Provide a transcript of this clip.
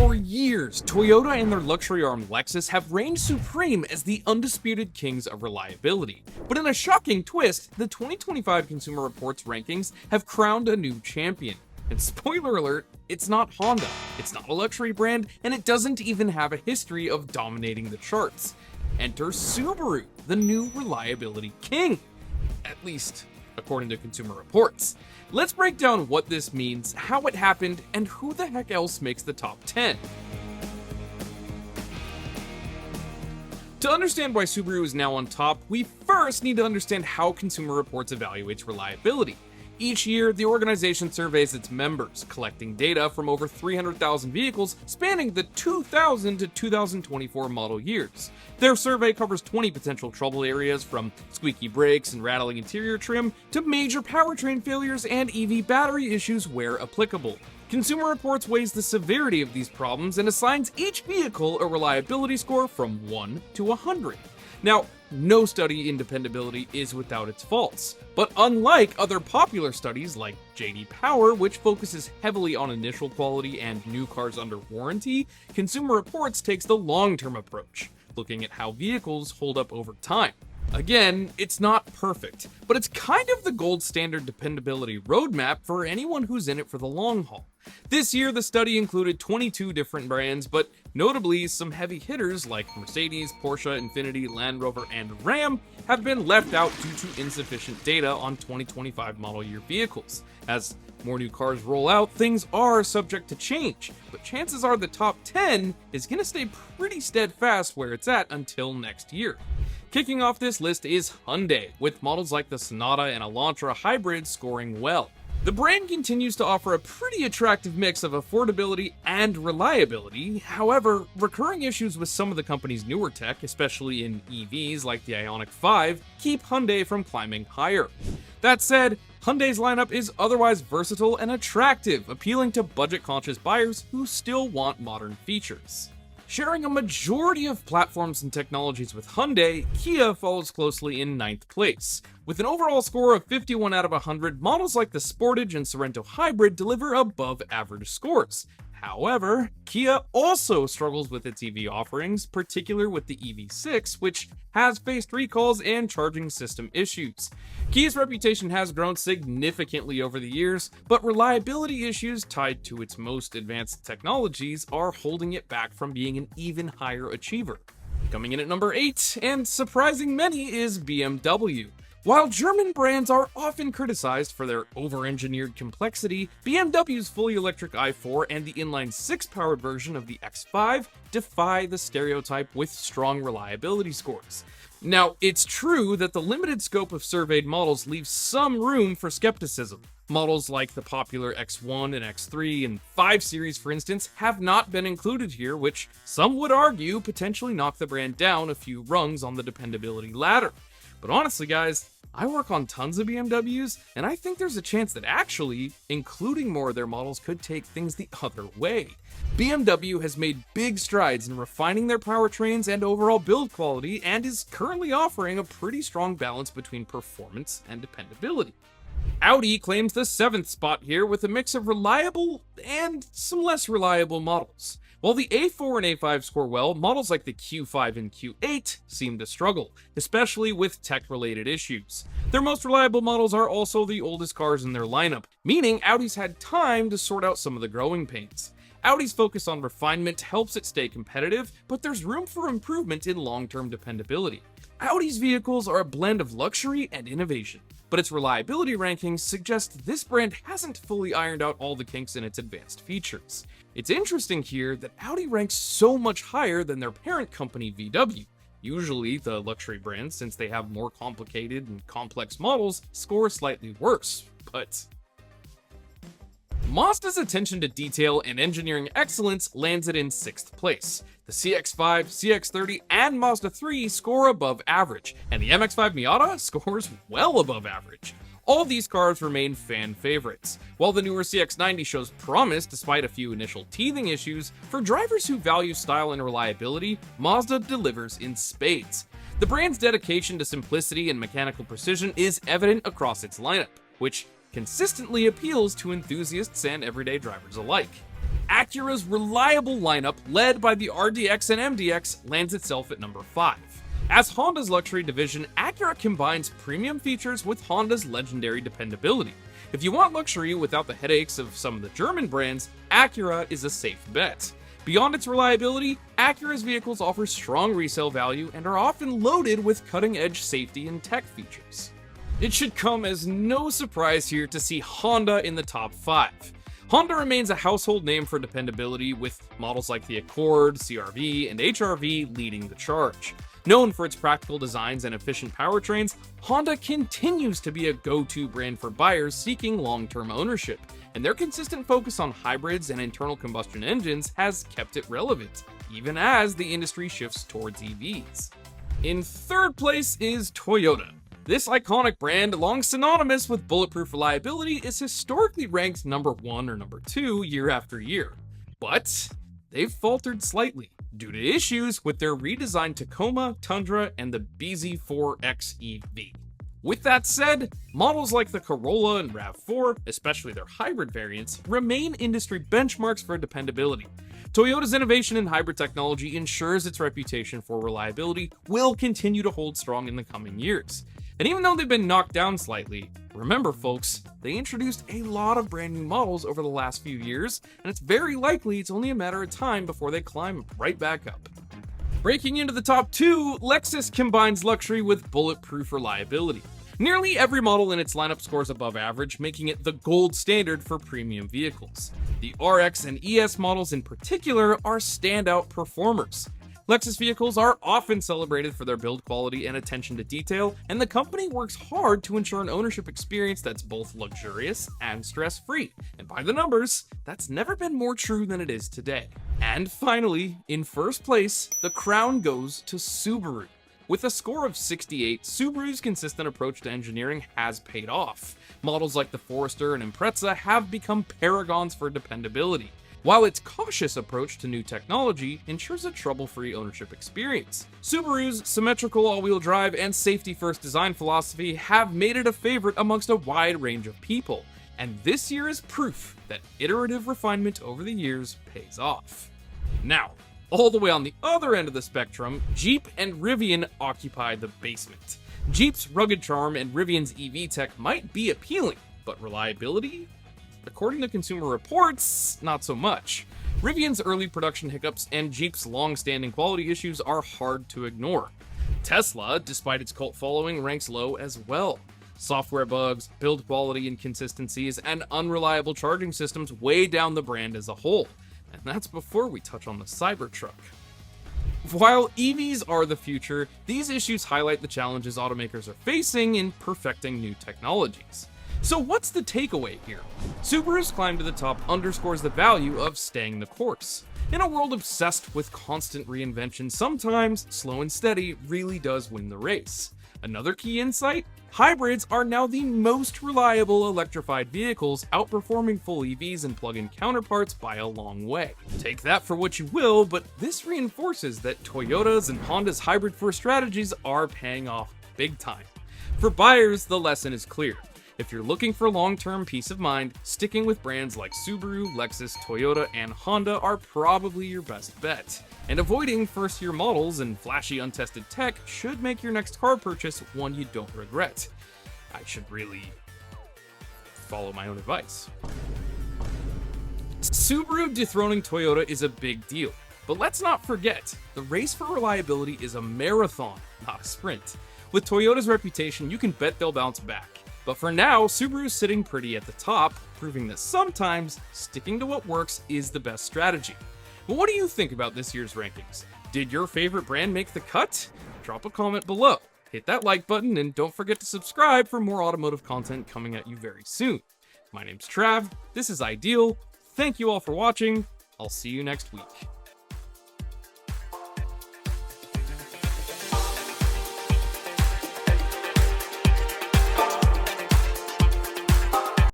For years, Toyota and their luxury arm Lexus have reigned supreme as the undisputed kings of reliability. But in a shocking twist, the 2025 Consumer Reports rankings have crowned a new champion. And spoiler alert, it's not Honda, it's not a luxury brand, and it doesn't even have a history of dominating the charts. Enter Subaru, the new reliability king. At least, according to Consumer Reports. Let's break down what this means, how it happened, and who the heck else makes the top 10. To understand why Subaru is now on top, we first need to understand how Consumer Reports evaluates reliability. Each year, the organization surveys its members, collecting data from over 300,000 vehicles spanning the 2000 to 2024 model years. Their survey covers 20 potential trouble areas, from squeaky brakes and rattling interior trim to major powertrain failures and EV battery issues where applicable. Consumer Reports weighs the severity of these problems and assigns each vehicle a reliability score from 1 to 100. Now, no study in dependability is without its faults, but unlike other popular studies like J.D. Power, which focuses heavily on initial quality and new cars under warranty, Consumer Reports takes the long-term approach, looking at how vehicles hold up over time. Again, it's not perfect, but it's kind of the gold standard dependability roadmap for anyone who's in it for the long haul. This year, the study included 22 different brands, but notably some heavy hitters like Mercedes, Porsche, Infiniti, Land Rover, and Ram have been left out due to insufficient data on 2025 model year vehicles. As more new cars roll out, things are subject to change, but chances are the top 10 is going to stay pretty steadfast where it's at until next year. Kicking off this list is Hyundai, with models like the Sonata and Elantra hybrid scoring well. The brand continues to offer a pretty attractive mix of affordability and reliability. However, recurring issues with some of the company's newer tech, especially in EVs like the Ioniq 5, keep Hyundai from climbing higher. That said, Hyundai's lineup is otherwise versatile and attractive, appealing to budget-conscious buyers who still want modern features. Sharing a majority of platforms and technologies with Hyundai, Kia follows closely in 9th place. With an overall score of 51 out of 100, models like the Sportage and Sorento Hybrid deliver above average scores. However, Kia also struggles with its EV offerings, particularly with the EV6, which has faced recalls and charging system issues. Kia's reputation has grown significantly over the years, but reliability issues tied to its most advanced technologies are holding it back from being an even higher achiever. Coming in at number 8, and surprising many, is BMW. While German brands are often criticized for their over-engineered complexity, BMW's fully electric i4 and the inline-6 powered version of the X5 defy the stereotype with strong reliability scores. Now, it's true that the limited scope of surveyed models leaves some room for skepticism. Models like the popular X1 and X3 and 5 Series, for instance, have not been included here, which some would argue potentially knock the brand down a few rungs on the dependability ladder. But honestly, guys, I work on tons of BMWs, and I think there's a chance that actually, including more of their models could take things the other way. BMW has made big strides in refining their powertrains and overall build quality, and is currently offering a pretty strong balance between performance and dependability. Audi claims the 7th spot here with a mix of reliable and some less reliable models. While the A4 and A5 score well, models like the Q5 and Q8 seem to struggle, especially with tech-related issues. Their most reliable models are also the oldest cars in their lineup, meaning Audi's had time to sort out some of the growing pains. Audi's focus on refinement helps it stay competitive, but there's room for improvement in long-term dependability. Audi's vehicles are a blend of luxury and innovation, but its reliability rankings suggest this brand hasn't fully ironed out all the kinks in its advanced features. It's interesting here that Audi ranks so much higher than their parent company VW. Usually, the luxury brands, since they have more complicated and complex models, score slightly worse, but Mazda's attention to detail and engineering excellence lands it in 6th place. The CX-5, CX-30, and Mazda 3 score above average, and the MX-5 Miata scores well above average. All these cars remain fan favorites. While the newer CX-90 shows promise despite a few initial teething issues, for drivers who value style and reliability, Mazda delivers in spades. The brand's dedication to simplicity and mechanical precision is evident across its lineup, which consistently appeals to enthusiasts and everyday drivers alike. Acura's reliable lineup, led by the RDX and MDX, lands itself at number 5. As Honda's luxury division, Acura combines premium features with Honda's legendary dependability. If you want luxury without the headaches of some of the German brands, Acura is a safe bet. Beyond its reliability, Acura's vehicles offer strong resale value and are often loaded with cutting-edge safety and tech features. It should come as no surprise here to see Honda in the top 5. Honda remains a household name for dependability, with models like the Accord, CR-V, and HR-V leading the charge. Known for its practical designs and efficient powertrains, Honda continues to be a go-to brand for buyers seeking long-term ownership, and their consistent focus on hybrids and internal combustion engines has kept it relevant, even as the industry shifts towards EVs. In third place is Toyota. This iconic brand, long synonymous with bulletproof reliability, is historically ranked number 1 or number 2 year after year. But they've faltered slightly due to issues with their redesigned Tacoma, Tundra, and the BZ4X EV. With that said, models like the Corolla and RAV4, especially their hybrid variants, remain industry benchmarks for dependability. Toyota's innovation in hybrid technology ensures its reputation for reliability will continue to hold strong in the coming years. And even though they've been knocked down slightly, remember folks, they introduced a lot of brand new models over the last few years, and it's very likely it's only a matter of time before they climb right back up. Breaking into the top 2, Lexus combines luxury with bulletproof reliability. Nearly every model in its lineup scores above average, making it the gold standard for premium vehicles. The RX and ES models in particular are standout performers. Lexus vehicles are often celebrated for their build quality and attention to detail, and the company works hard to ensure an ownership experience that's both luxurious and stress-free. And by the numbers, that's never been more true than it is today. And finally, in first place, the crown goes to Subaru. With a score of 68, Subaru's consistent approach to engineering has paid off. Models like the Forester and Impreza have become paragons for dependability, while its cautious approach to new technology ensures a trouble-free ownership experience. Subaru's symmetrical all-wheel drive and safety-first design philosophy have made it a favorite amongst a wide range of people, and this year is proof that iterative refinement over the years pays off. Now, all the way on the other end of the spectrum, Jeep and Rivian occupy the basement. Jeep's rugged charm and Rivian's EV tech might be appealing, but reliability? According to Consumer Reports, not so much. Rivian's early production hiccups and Jeep's long-standing quality issues are hard to ignore. Tesla, despite its cult following, ranks low as well. Software bugs, build quality inconsistencies, and unreliable charging systems weigh down the brand as a whole. And that's before we touch on the Cybertruck. While EVs are the future, these issues highlight the challenges automakers are facing in perfecting new technologies. So what's the takeaway here? Subaru's climb to the top underscores the value of staying the course. In a world obsessed with constant reinvention, sometimes slow and steady really does win the race. Another key insight? Hybrids are now the most reliable electrified vehicles, outperforming full EVs and plug-in counterparts by a long way. Take that for what you will, but this reinforces that Toyota's and Honda's hybrid-first strategies are paying off big time. For buyers, the lesson is clear. If you're looking for long-term peace of mind, sticking with brands like Subaru, Lexus, Toyota, and Honda are probably your best bet. And avoiding first-year models and flashy untested tech should make your next car purchase one you don't regret. I should really follow my own advice. Subaru dethroning Toyota is a big deal, but let's not forget, the race for reliability is a marathon, not a sprint. With Toyota's reputation, you can bet they'll bounce back. But for now, Subaru's sitting pretty at the top, proving that sometimes sticking to what works is the best strategy. But what do you think about this year's rankings? Did your favorite brand make the cut? Drop a comment below, hit that like button, and don't forget to subscribe for more automotive content coming at you very soon. My name's Trav, this is Ideal, thank you all for watching, I'll see you next week.